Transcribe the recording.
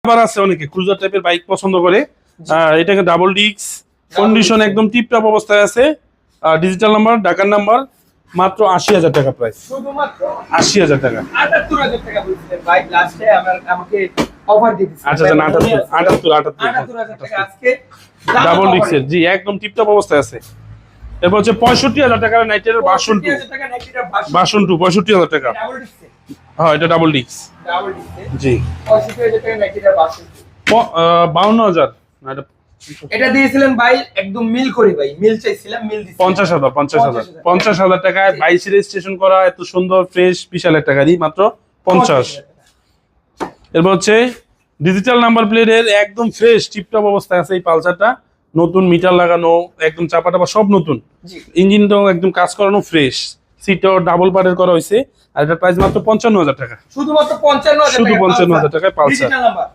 আবার আছে অনেকে ক্রুজার টাইপের বাইক পছন্দ করে। এটাকে ডাবল ডিস্ক, কন্ডিশন একদম টিপটপ অবস্থায় আছে। ডিজিটাল নাম্বার, ঢাকার নাম্বার, মাত্র ৮০,০০০ টাকা প্রাইস। শুধুমাত্র ৮০,০০০ টাকা। ৭৮,০০০ টাকা বলছিলেন ভাই, লাস্টে আমাকে অফার দিয়ে দিচ্ছেন। আচ্ছা আচ্ছা, ৭৮,০০০ টাকা আজকে ডাবল ডিস্কের, জি একদম টিপটপ অবস্থায় আছে। এরপর হচ্ছে ৬৫,০০০ টাকার নাইটের ভার্সন 2, 65,000 টাকা নাকি এটা ভার্সন 2 ৬৫,০০০ টাকা। ডাবল ডিস্ক, হ্যাঁ এটা ডাবল ডিস্ক, ডাবল ডিস্ক জি 65,000 টাকা নাকি এটা ভার্সন ৫২,০০০ না এটা এটা দিয়েছিলেন ভাই, একদম মিল করি ভাই, মিল চাইছিলাম, মিল দিছি ৫০,০০০ টাকায় 22 রেজিস্ট্রেশন করা এত সুন্দর ফ্রেশ বিশাল একটা গাড়ি, মাত্র ৫০। এরপর হচ্ছে ডিজিটাল নাম্বার প্লেটের একদম ফ্রেশ টিপটপ অবস্থায় আছে এই পালসারটা, নতুন মিটার লাগানো, একদম চাপা টাপা সব নতুন, জি ইঞ্জিনটাও একদম কাজ করানো ফ্রেশ, সিটও ডাবল পার্টের করা হয়েছে। আর এটার প্রাইস মাত্র ৫৫,০০০ টাকা, শুধুমাত্র ৫৫,০০০ শুধু ৫৫,০০০ টাকায় পালসার। Digital number.